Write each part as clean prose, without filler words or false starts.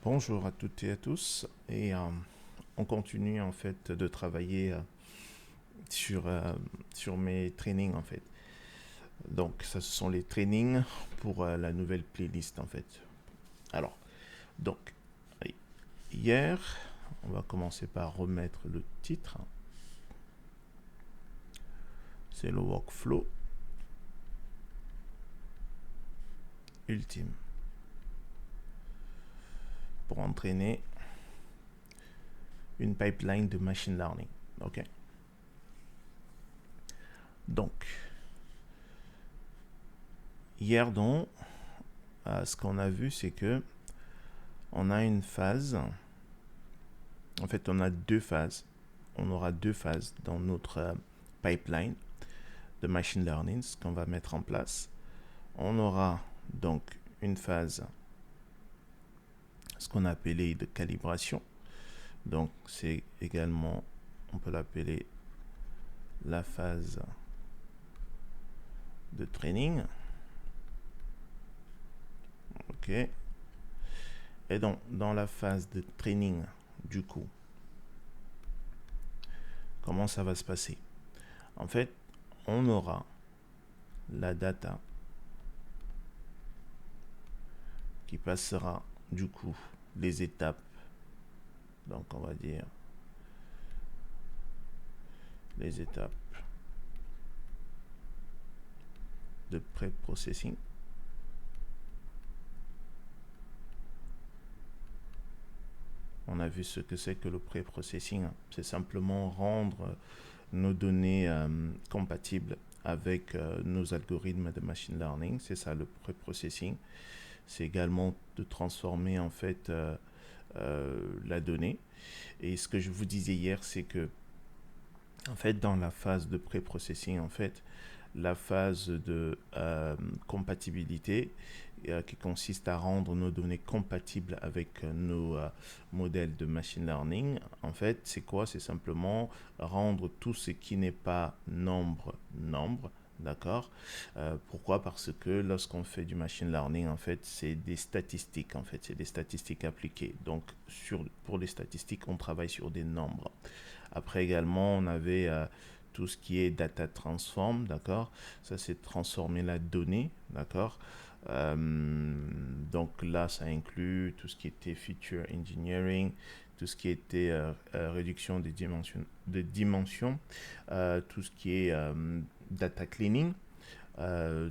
Bonjour à toutes et à tous et on continue en fait de travailler sur, sur mes trainings en fait. Donc ça ce sont les trainings pour la nouvelle playlist en fait. Alors donc hier on va commencer par remettre le titre. C'est le workflow ultime pour entraîner une pipeline de machine learning. Ok. Donc hier donc ce qu'on a vu c'est que on a une phase. En fait, on a deux phases. On aura deux phases dans notre pipeline de machine learning, ce qu'on va mettre en place. On aura donc une phase, ce qu'on a appelé de calibration. Donc, c'est également, on peut l'appeler la phase de training. OK. Et donc, dans la phase de training, du coup, comment ça va se passer? En fait, on aura la data qui passera du coup les étapes. Donc on va dire les étapes de pré-processing. On a vu ce que c'est que le pré-processing. C'est simplement rendre nos données compatibles avec nos algorithmes de machine learning. C'est ça le pré-processing. C'est également de transformer en fait la donnée. Et ce que je vous disais hier, c'est que en fait dans la phase de pré-processing, en fait, la phase de compatibilité qui consiste à rendre nos données compatibles avec nos modèles de machine learning. En fait, c'est quoi? C'est simplement rendre tout ce qui n'est pas nombre, nombre. D'accord. Pourquoi? Parce que lorsqu'on fait du machine learning, en fait, c'est des statistiques. En fait, c'est des statistiques appliquées. Donc, pour les statistiques, on travaille sur des nombres. Après également, on avait tout ce qui est data transform, d'accord. Ça, c'est transformer la donnée, d'accord. Donc là, ça inclut tout ce qui était feature engineering, tout ce qui était réduction des dimensions, tout ce qui est data cleaning,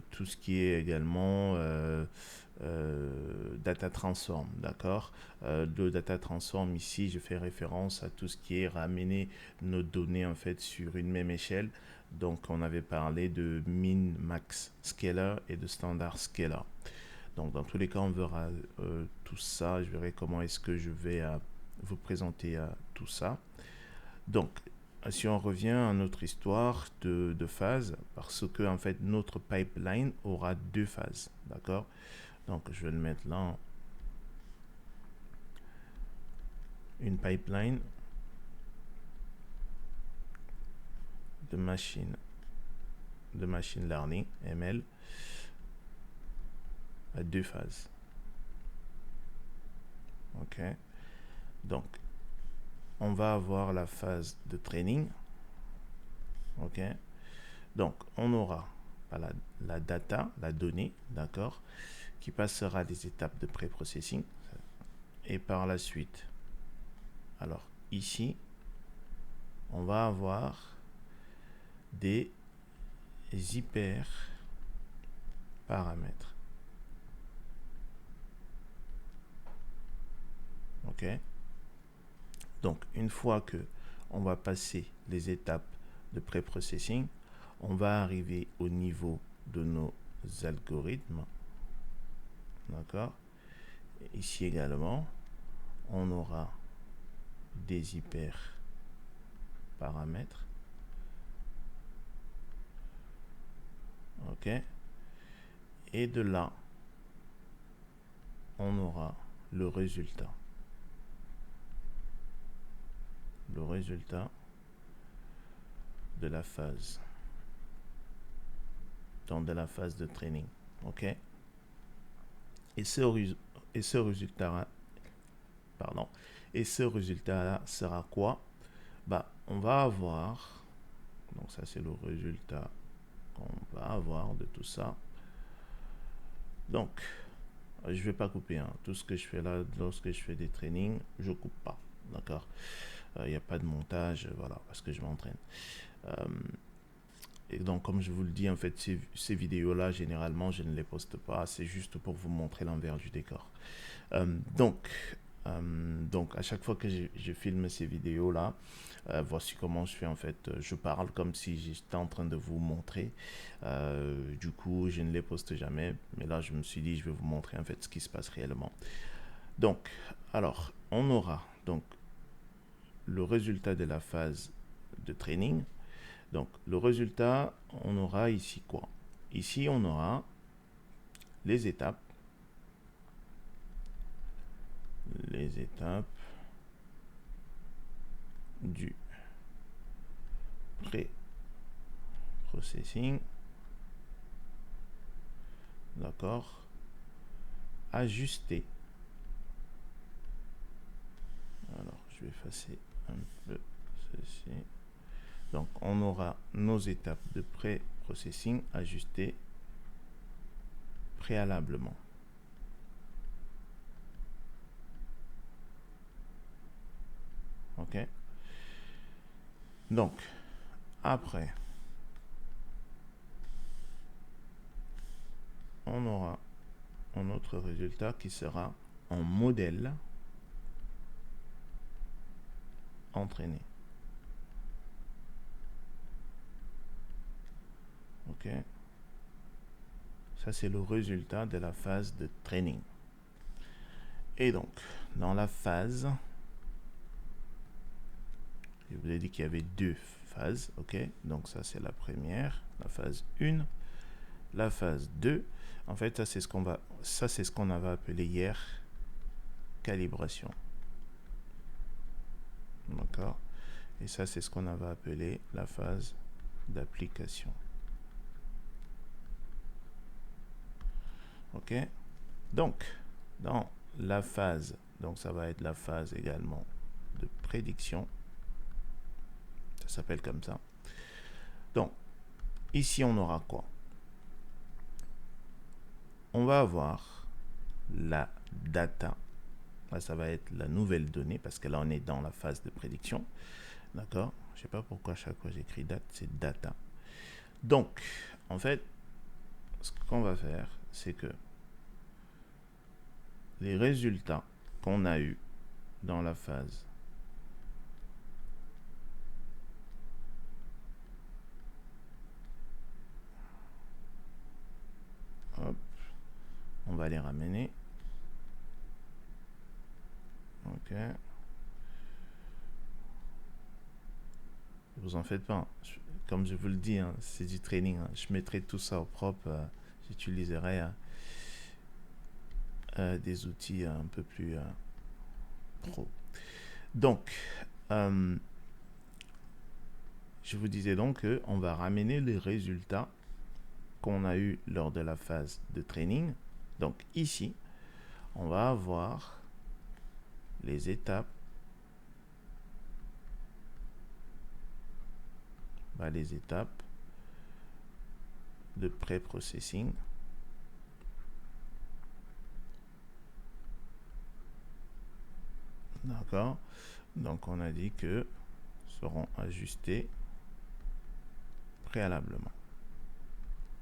tout ce qui est également data transform, d'accord. Le data transform ici, je fais référence à tout ce qui est ramener nos données en fait sur une même échelle. Donc on avait parlé de min, max scalar et de standard scalar. Donc dans tous les cas, on verra tout ça. Je verrai comment est-ce que je vais vous présenter tout ça. Donc si on revient à notre histoire de phase, parce que en fait notre pipeline aura deux phases, d'accord. Donc je vais le mettre là, une pipeline de machine learning ML à deux phases. Ok. Donc on va avoir la phase de training. Ok. Donc on aura la data, la donnée, d'accord, qui passera des étapes de pré-processing. Et par la suite, alors ici, on va avoir des hyper paramètres. Ok. Donc une fois que on va passer les étapes de pré-processing, on va arriver au niveau de nos algorithmes. D'accord. Ici également, on aura des hyper paramètres. Ok. Et de là, on aura le résultat. Le résultat de la phase. Donc de la phase de training. Ok. Et ce résultat pardon. Et ce résultat-là sera quoi? Bah, on va avoir, donc ça c'est le résultat qu'on va avoir de tout ça. Donc, je ne vais pas couper, hein. Tout ce que je fais là, lorsque je fais des trainings, je ne coupe pas, d'accord? Il n'y a pas de montage, voilà, parce que je m'entraîne. Et donc, comme je vous le dis, en fait, ces vidéos-là, généralement, je ne les poste pas. C'est juste pour vous montrer l'envers du décor. Donc, à chaque fois que je filme ces vidéos-là, voici comment je fais en fait. Je parle comme si j'étais en train de vous montrer. Du coup, je ne les poste jamais. Mais là, je me suis dit, je vais vous montrer en fait ce qui se passe réellement. Donc, alors, on aura donc le résultat de la phase de training. Donc, le résultat, on aura ici quoi? Ici, on aura les étapes. Les étapes du pré-processing. D'accord. Ajuster. Alors, je vais effacer un peu ceci. Donc, on aura nos étapes de pré-processing ajustées préalablement. OK. Donc, après, on aura un autre résultat qui sera un modèle entraîné. OK. Ça, c'est le résultat de la phase de training. Et donc, dans la phase, je vous ai dit qu'il y avait deux phases, ok? Donc ça, c'est la première, la phase 1. La phase 2, en fait, ça, c'est ce qu'on avait appelé hier calibration. D'accord? Et ça, c'est ce qu'on avait appelé la phase d'application. Ok? Donc, dans la phase, donc ça va être la phase également de prédiction. Ça s'appelle comme ça. Donc, ici, on aura quoi? On va avoir la data. Là, ça va être la nouvelle donnée parce que là, on est dans la phase de prédiction. D'accord? Je ne sais pas pourquoi à chaque fois j'écris date, c'est data. Donc, en fait, ce qu'on va faire, c'est que les résultats qu'on a eus dans la phase hop, on va les ramener. Ok. Vous en faites pas. Comme je vous le dis, hein, c'est du training. Hein. Je mettrai tout ça au propre. J'utiliserai des outils un peu plus pro. Donc, je vous disais donc qu'on va ramener les résultats qu'on a eu lors de la phase de training. Donc ici, on va avoir les étapes, de pré-processing. D'accord. Donc on a dit que seront ajustés préalablement.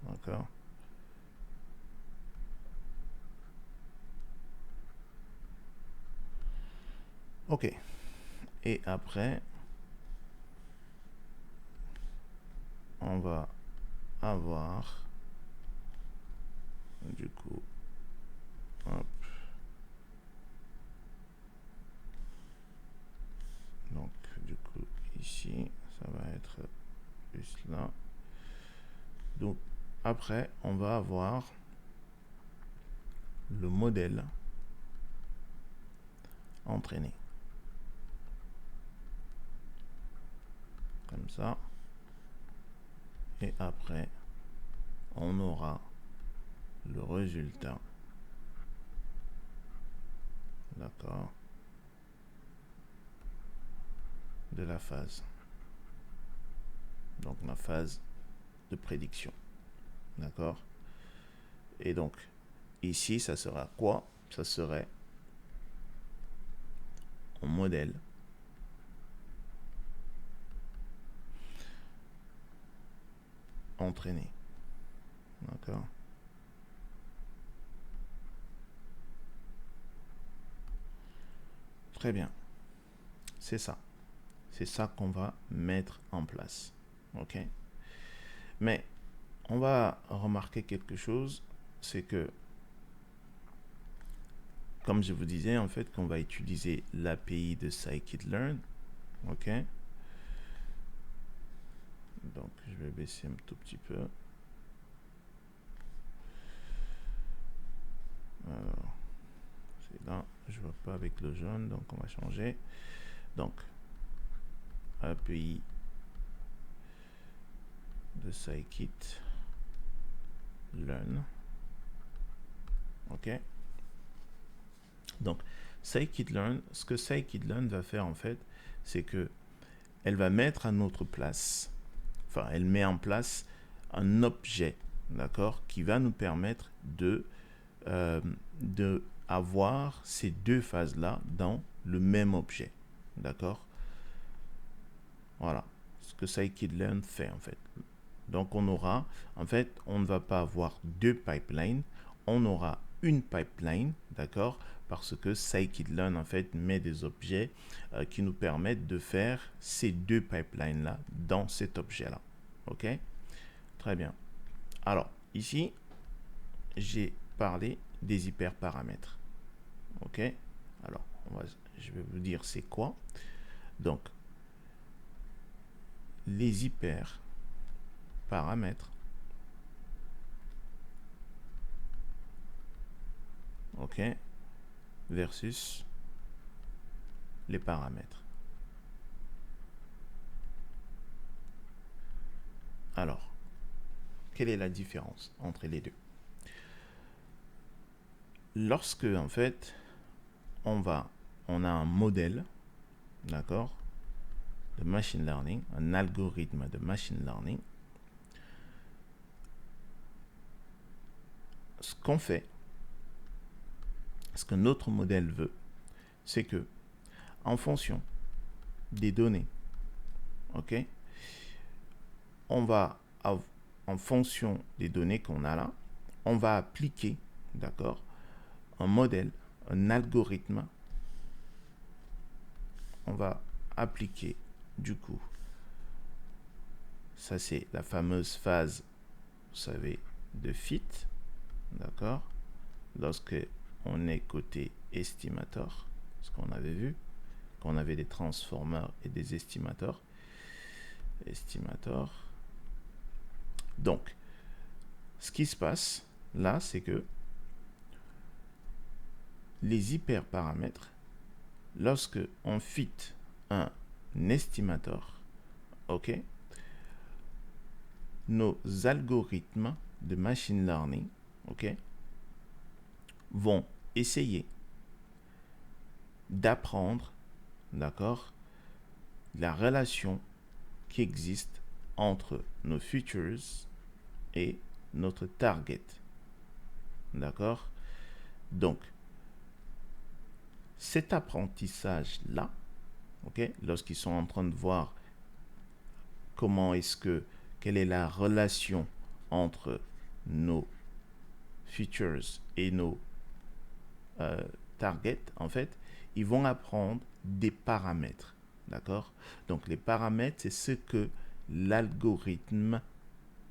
D'accord. Ok. Et après, on va avoir du coup, hop. Donc du coup ici, ça va être plus là. Donc après, on va avoir le modèle entraîné. Comme ça. Et après, on aura le résultat. D'accord. de la phase. Donc la phase de prédiction. D'accord? Et donc, ici, ça sera quoi? Ça serait un modèle entraîné. D'accord? Très bien. C'est ça. C'est ça qu'on va mettre en place. OK? Mais on va remarquer quelque chose, c'est que, comme je vous disais, en fait, qu'on va utiliser l'API de scikit-learn. OK? Donc, je vais baisser un tout petit peu. Alors, c'est là, je ne vois pas avec le jaune, donc on va changer. Donc, API de scikit-learn. OK? Donc, scikit-learn, ce que scikit-learn va faire en fait, c'est que elle va mettre à notre place, enfin, elle met en place un objet, d'accord, qui va nous permettre de avoir ces deux phases-là dans le même objet, d'accord? Voilà, ce que scikit-learn fait en fait. Donc, on aura, en fait, on ne va pas avoir deux pipelines, on aura une pipeline, d'accord? Parce que scikit-learn, en fait, met des objets qui nous permettent de faire ces deux pipelines-là dans cet objet-là. OK? Très bien. Alors, ici, j'ai parlé des hyperparamètres. OK? Alors, je vais vous dire c'est quoi. Donc, les hyperparamètres, OK, versus les paramètres. Alors, quelle est la différence entre les deux? Lorsque, en fait, on a un modèle, d'accord, de machine learning, un algorithme de machine learning, ce qu'on fait, ce que notre modèle veut, c'est que, en fonction des données, ok, on va, en fonction des données qu'on a là, on va appliquer, d'accord, un modèle, un algorithme, on va appliquer, du coup, ça c'est la fameuse phase, vous savez, de fit, d'accord, lorsque on est côté estimateur, ce qu'on avait vu, qu'on avait des transformers et des estimateurs. Donc, ce qui se passe là, c'est que les hyperparamètres, lorsque on fit un estimateur, ok, nos algorithmes de machine learning, ok, vont essayer d'apprendre, d'accord, la relation qui existe entre nos features et notre target. D'accord? Donc, cet apprentissage-là, ok, lorsqu'ils sont en train de voir quelle est la relation entre nos features et nos targets, en fait, ils vont apprendre des paramètres. D'accord? Donc, les paramètres, c'est ce que l'algorithme,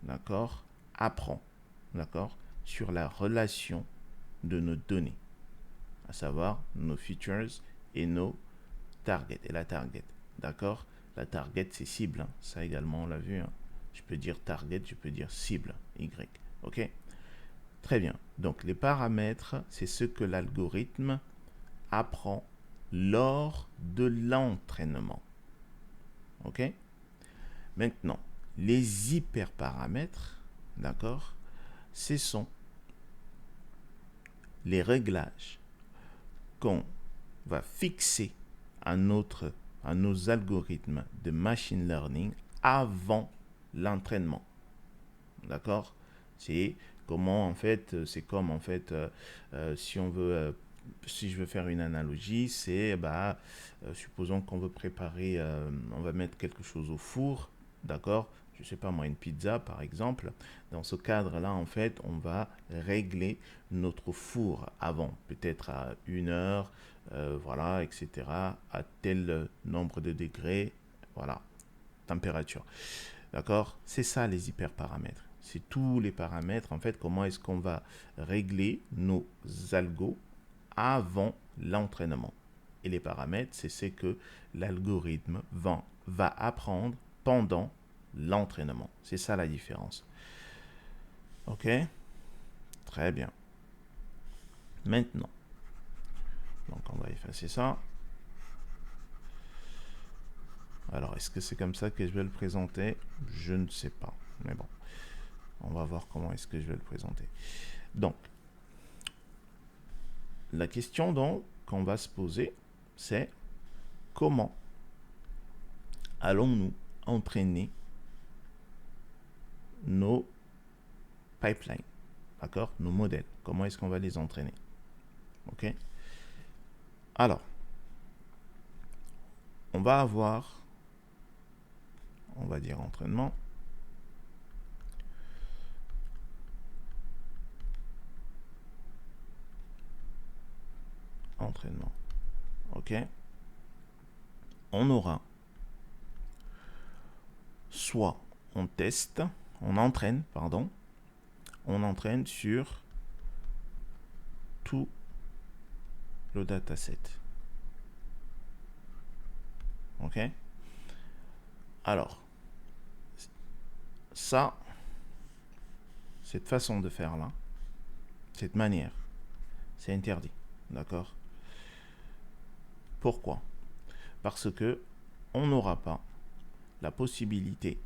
d'accord, apprend, d'accord, sur la relation de nos données, à savoir nos features et nos targets, et la target, d'accord. La target, c'est cible, hein. Ça également, on l'a vu, hein. Je peux dire target, je peux dire cible, Y, ok. Très bien, donc les paramètres, c'est ce que l'algorithme apprend lors de l'entraînement, ok. Maintenant, les hyperparamètres, d'accord, ce sont les réglages qu'on va fixer à notre à nos algorithmes de machine learning avant l'entraînement. D'accord? C'est comment en fait, c'est comme en fait, si on veut, si je veux faire une analogie, c'est supposons qu'on veut préparer, on va mettre quelque chose au four, d'accord? Je sais pas moi, une pizza par exemple. Dans ce cadre-là, en fait, on va régler notre four avant, peut-être à 1 heure, voilà, etc., à tel nombre de degrés, voilà, température. D'accord? C'est ça les hyperparamètres. C'est tous les paramètres, en fait, comment est-ce qu'on va régler nos algos avant l'entraînement. Et les paramètres, c'est ce que l'algorithme va apprendre pendant l'entraînement. C'est ça la différence. Ok? Très bien. Maintenant, donc on va effacer ça. Alors, est-ce que c'est comme ça que je vais le présenter? Je ne sais pas. Mais bon, on va voir comment est-ce que je vais le présenter. Donc, la question donc qu'on va se poser, c'est comment allons-nous entraîner nos pipelines, d'accord? Nos modèles. Comment est-ce qu'on va les entraîner? Ok? Alors, on va avoir, on va dire entraînement. Entraînement. Ok? On aura soit on teste, on entraîne, pardon, on entraîne sur tout le dataset. Ok? Alors, ça, cette façon de faire là, cette manière, c'est interdit. D'accord? Pourquoi? Parce que on n'aura pas la possibilité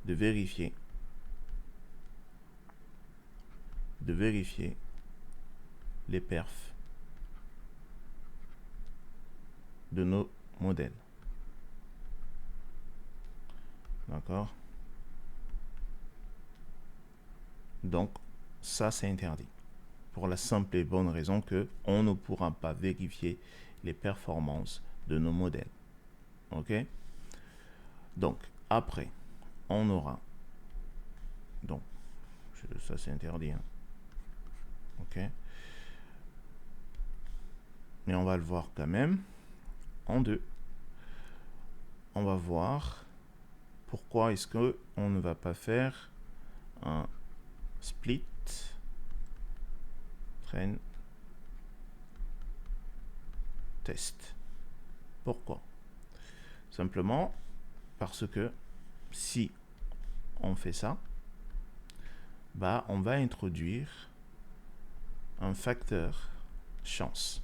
de vérifier les perfs de nos modèles. D'accord? Donc, ça, c'est interdit. Pour la simple et bonne raison que on ne pourra pas vérifier les performances de nos modèles. Ok? Donc, après, on aura... Donc, ça, c'est interdit. Hein. Ok? Mais on va le voir quand même. En deux, on va voir pourquoi est-ce qu'on ne va pas faire un split train test. Pourquoi? Simplement parce que si on fait ça, on va introduire un facteur chance.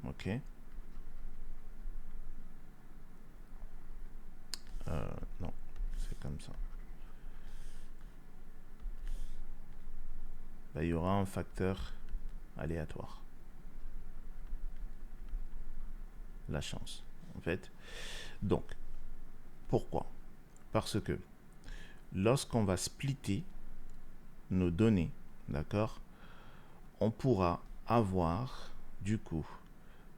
Ok? Non, c'est comme ça. Il y aura un facteur aléatoire. La chance, en fait. Donc, pourquoi? Parce que lorsqu'on va splitter nos données, d'accord, on pourra avoir du coup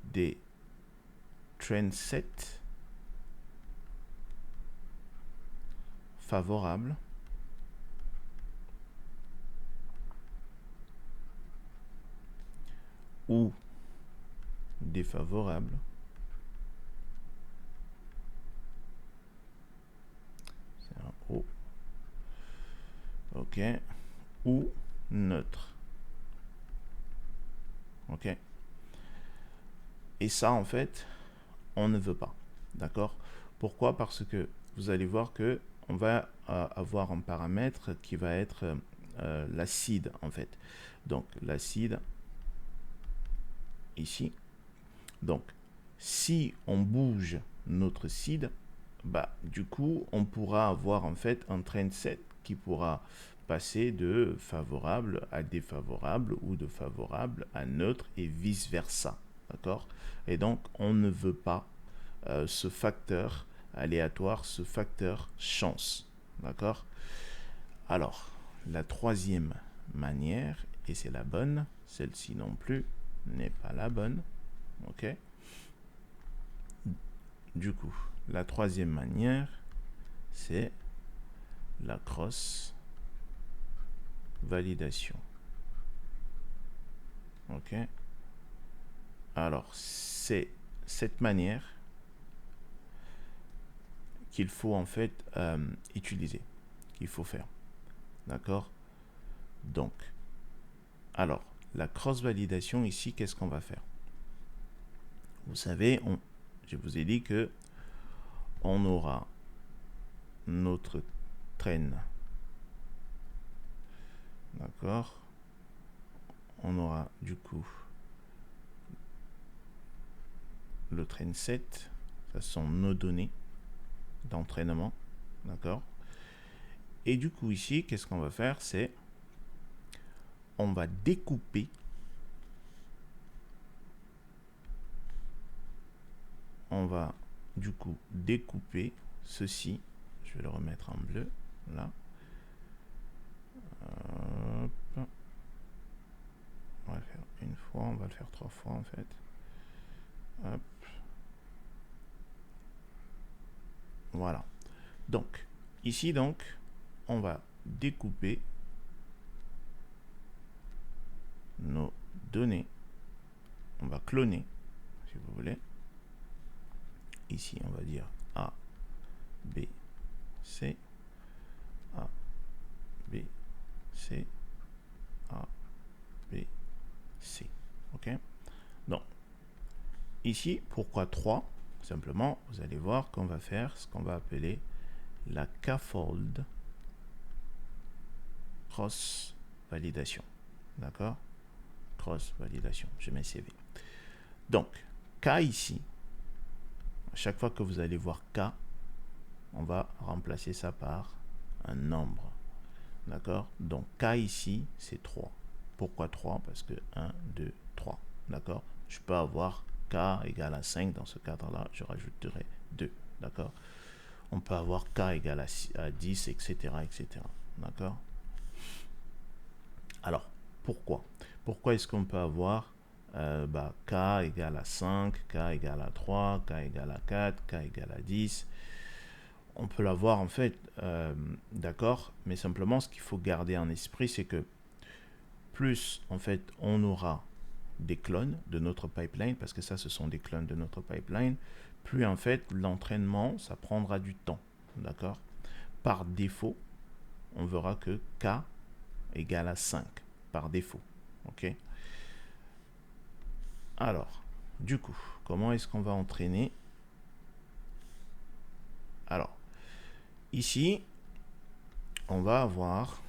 des train sets favorables ou défavorables. C'est un O. Ok. Ou neutre. Ok. Et ça, en fait, on ne veut pas. D'accord? Pourquoi? Parce que vous allez voir que on va avoir un paramètre qui va être l'acide, en fait. Donc, l'acide ici. Donc, si on bouge notre seed, du coup, on pourra avoir en fait un train set qui pourra passer de favorable à défavorable ou de favorable à neutre et vice versa. d'accord? Et donc, on ne veut pas ce facteur aléatoire, ce facteur chance, d'accord? Alors, la troisième manière, et c'est la bonne, celle-ci non plus n'est pas la bonne, ok? Du coup, la troisième manière, c'est la cross-validation, ok? Alors, c'est cette manière qu'il faut en fait utiliser, qu'il faut faire, d'accord? Donc, alors, la cross-validation ici, qu'est-ce qu'on va faire? Vous savez, je vous ai dit que on aura notre train, d'accord? On aura du coup le train 7, ça sont nos données d'entraînement, d'accord? Et du coup ici, qu'est-ce qu'on va faire? C'est on va découper du coup découper ceci. Je vais le remettre en bleu là. Hop. On va le faire une fois, on va le faire 3 fois en fait. Hop. Voilà. Donc ici donc on va découper nos données. On va cloner si vous voulez. Ici on va dire A, B, C, A, B, C, A, B, C. Ok? Donc, ici, pourquoi 3? Simplement, vous allez voir qu'on va faire ce qu'on va appeler la K-fold cross-validation. D'accord? Cross-validation. Je mets CV. Donc, K ici, à chaque fois que vous allez voir K, on va remplacer ça par un nombre. D'accord? Donc, K ici, c'est 3. Pourquoi 3? Parce que 1, 2, 3. D'accord? Je peux avoir K égale à 5. Dans ce cadre-là, je rajouterai 2. D'accord? On peut avoir K égale à 10, etc. etc. D'accord? Alors, pourquoi? Pourquoi est-ce qu'on peut avoir K égale à 5, K égale à 3, K égale à 4, K égale à 10? On peut l'avoir en fait, d'accord? Mais simplement, ce qu'il faut garder en esprit, c'est que plus en fait on aura des clones de notre pipeline, parce que ça ce sont des clones de notre pipeline, plus en fait l'entraînement ça prendra du temps, d'accord? Par défaut on verra que K égale à 5 par défaut, ok? Alors du coup comment est-ce qu'on va entraîner? Alors ici on va avoir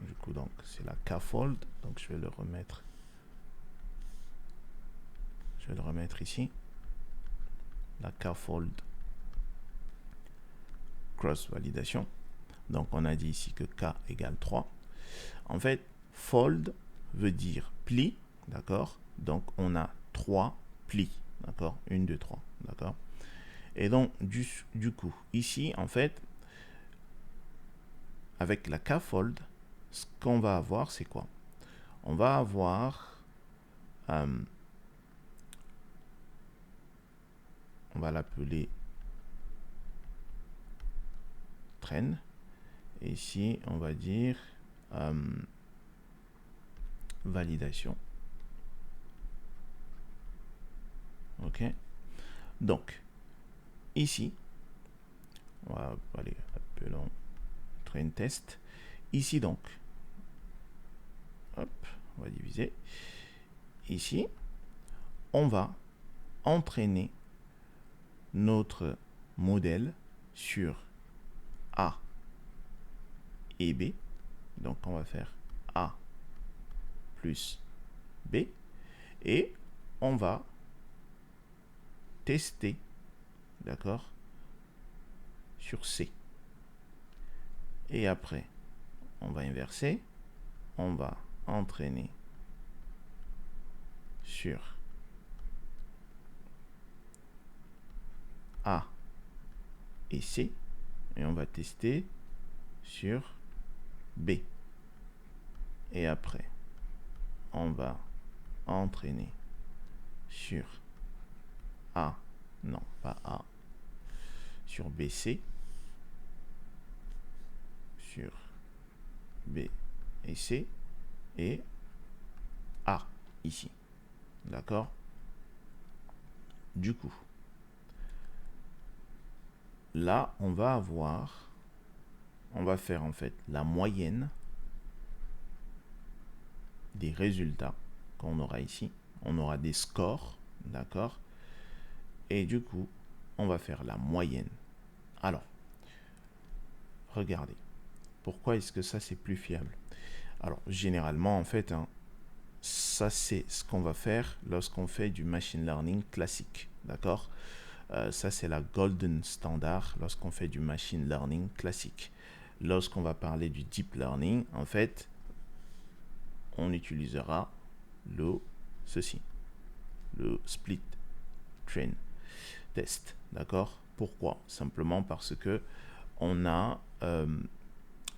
du coup donc c'est la K-fold, donc je vais le remettre ici, la K-fold cross-validation. Donc, on a dit ici que K égale 3. En fait, fold veut dire pli, d'accord? Donc, on a 3 plis, d'accord? 1, 2, 3, d'accord? Et donc, du coup, ici, en fait, avec la K-fold, ce qu'on va avoir, c'est quoi? On va avoir... on va l'appeler train. Et ici, on va dire validation. Ok? Donc, ici, on va aller appelons train test. Ici, donc, hop, on va diviser. Ici, on va entraîner notre modèle sur A et B. Donc, on va faire A plus B. Et on va tester, d'accord, sur C. Et après, on va inverser. On va entraîner sur A et C. Et on va tester sur B. Et après, on va entraîner sur A, non, pas A, sur BC, sur B et C, et A, ici. D'accord? Du coup, là, on va faire en fait la moyenne des résultats qu'on aura ici. On aura des scores, d'accord? Et du coup, on va faire la moyenne. Alors, regardez. Pourquoi est-ce que ça, c'est plus fiable? Alors, généralement, en fait, ça, c'est ce qu'on va faire lorsqu'on fait du machine learning classique, d'accord? Ça, c'est la golden standard lorsqu'on fait du machine learning classique. Lorsqu'on va parler du deep learning, en fait, on utilisera ceci, le split train test, d'accord? Pourquoi? Simplement parce que on a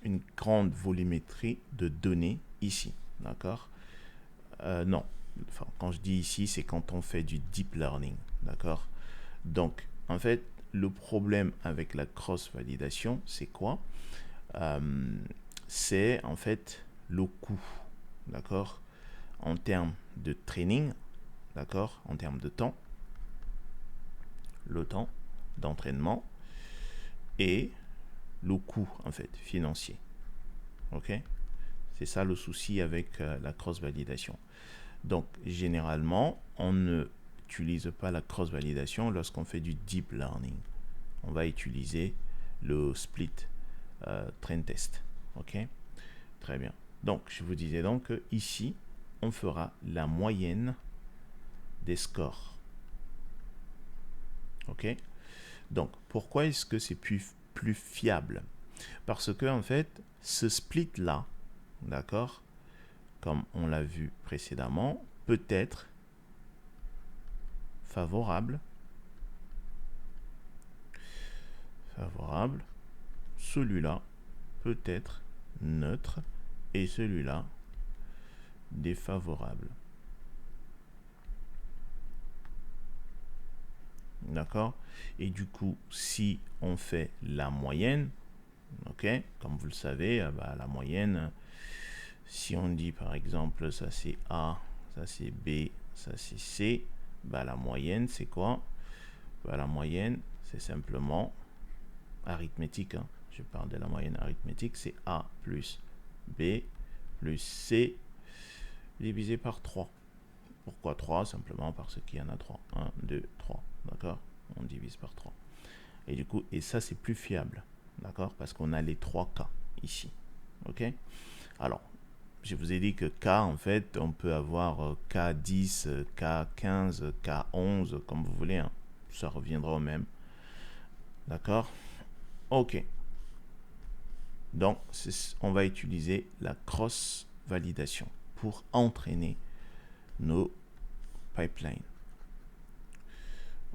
une grande volumétrie de données ici, d'accord? Non, enfin, quand je dis ici, c'est quand on fait du deep learning, d'accord? Donc, en fait, le problème avec la cross-validation, c'est quoi? C'est en fait le coût, d'accord? En termes de training, d'accord? En termes de temps, le temps d'entraînement et le coût, en fait, financier. Ok? C'est ça le souci avec la cross-validation. Donc, généralement, on ne utilise pas la cross-validation lorsqu'on fait du deep learning. On va utiliser le split train test. Ok? Très bien. Donc, je vous disais donc que ici, on fera la moyenne des scores. Ok? Donc, pourquoi est-ce que c'est plus fiable? Parce que, en fait, ce split-là, d'accord, comme on l'a vu précédemment, peut être favorable, celui-là peut être neutre et celui-là défavorable. D'accord? Et du coup, si on fait la moyenne, ok, comme vous le savez, la moyenne, si on dit par exemple ça c'est A, ça c'est B, ça c'est C, la moyenne c'est quoi? La moyenne c'est simplement arithmétique, hein. Je parle de la moyenne arithmétique, c'est A plus B plus C divisé par 3. Pourquoi 3? Simplement parce qu'il y en a 3. 1, 2, 3. D'accord? On divise par 3. Et du coup, et ça c'est plus fiable. D'accord? Parce qu'on a les 3 cas ici. Ok? Alors, je vous ai dit que K, en fait, on peut avoir K10, K15, K11, comme vous voulez, hein. Ça reviendra au même. D'accord? Ok. Donc, on va utiliser la cross-validation pour entraîner nos pipelines.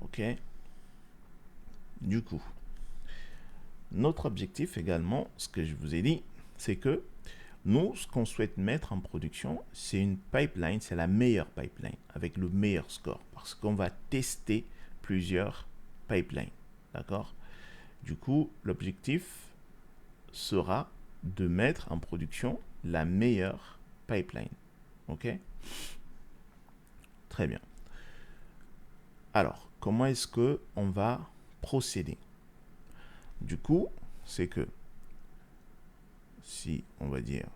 Ok? Du coup, notre objectif également, ce que je vous ai dit, c'est que nous, ce qu'on souhaite mettre en production, c'est une pipeline, c'est la meilleure pipeline, avec le meilleur score, parce qu'on va tester plusieurs pipelines. D'accord? Du coup, l'objectif sera de mettre en production la meilleure pipeline. Ok? Très bien. Alors, comment est-ce que on va procéder? Du coup, c'est que si on va dire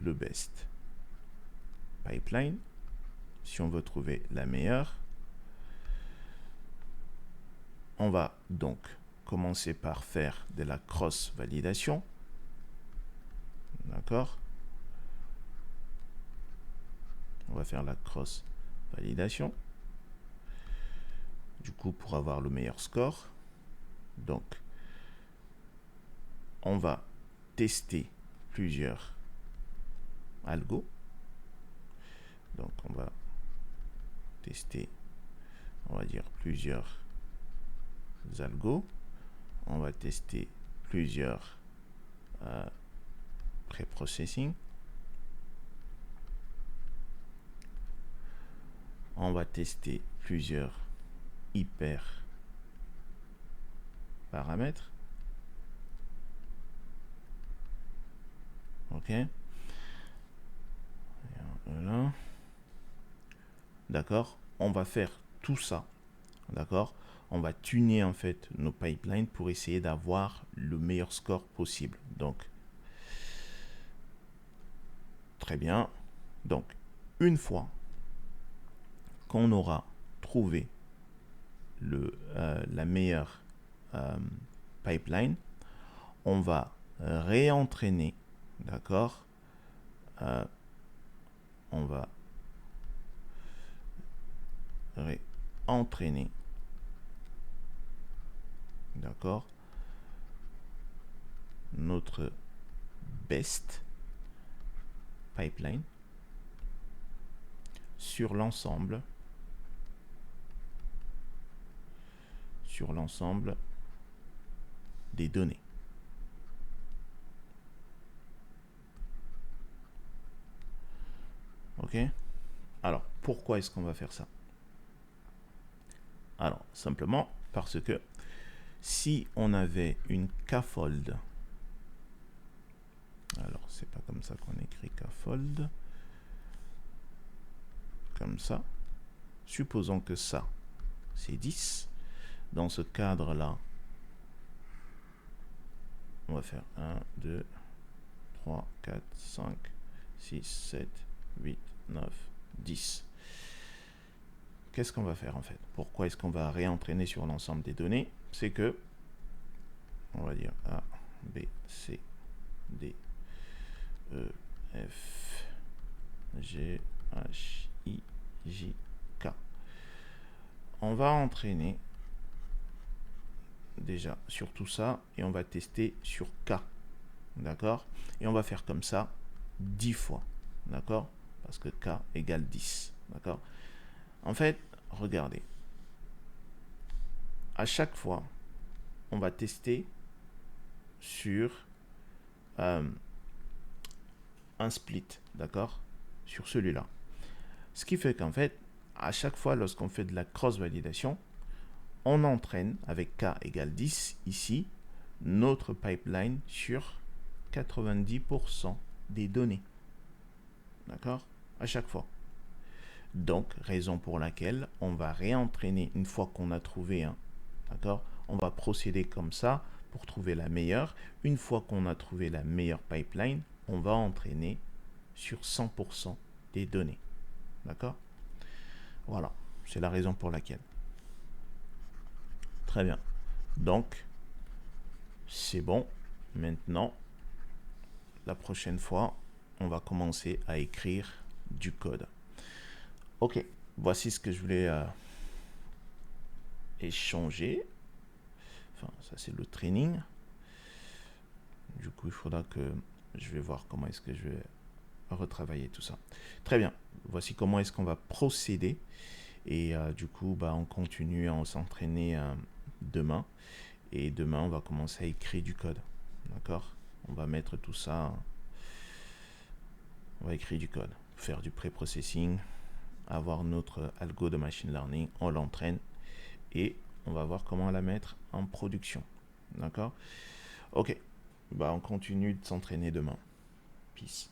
le best pipeline, si on veut trouver la meilleure, on va donc commencer par faire de la cross-validation. D'accord? On va faire la cross-validation. Du coup, pour avoir le meilleur score. Donc, on va tester plusieurs algos. Donc, on va tester, on va dire, plusieurs algos. On va tester plusieurs pré-processing. On va tester plusieurs hyper paramètres. OK. Voilà. D'accord. On va faire tout ça. D'accord. On va tuner en fait nos pipelines pour essayer d'avoir le meilleur score possible. Donc, très bien. Donc, une fois qu'on aura trouvé la meilleure pipeline, on va réentraîner, d'accord, on va réentraîner, d'accord, notre best pipeline sur l'ensemble des données. OK? Alors, pourquoi est-ce qu'on va faire ça? Alors, simplement parce que si on avait une K-fold, alors c'est pas comme ça qu'on écrit K-fold, comme ça, supposons que ça, c'est 10. Dans ce cadre-là, on va faire 1, 2, 3, 4, 5, 6, 7, 8, 9, 10. Qu'est-ce qu'on va faire en fait? Pourquoi est-ce qu'on va réentraîner sur l'ensemble des données? C'est que, on va dire A, B, C, D, E, F, G, H, I, J, K. On va entraîner déjà sur tout ça et on va tester sur K. D'accord? Et on va faire comme ça 10 fois. D'accord? Parce que K égale 10. D'accord? En fait, regardez. À chaque fois, on va tester sur un split. D'accord? Sur celui-là. Ce qui fait qu'en fait, à chaque fois, lorsqu'on fait de la cross-validation, on entraîne avec K égale 10 ici notre pipeline sur 90% des données. D'accord? À chaque fois. Donc, raison pour laquelle on va réentraîner une fois qu'on a trouvé un. D'accord? On va procéder comme ça pour trouver la meilleure. Une fois qu'on a trouvé la meilleure pipeline, on va entraîner sur 100% des données. D'accord? Voilà, c'est la raison pour laquelle. Très bien. Donc, c'est bon. Maintenant, la prochaine fois, on va commencer à écrire du code. Ok, voici ce que je voulais échanger. Enfin, ça c'est le training. Du coup, il faudra que je vais voir comment est-ce que je vais retravailler tout ça. Très bien. Voici comment est-ce qu'on va procéder. Et du coup, on continue à s'entraîner demain. Et demain, on va commencer à écrire du code. D'accord? On va mettre tout ça. On va écrire du code. Faire du pré-processing. Avoir notre algo de machine learning. On l'entraîne. Et on va voir comment la mettre en production. D'accord? Ok. On continue de s'entraîner demain. Peace.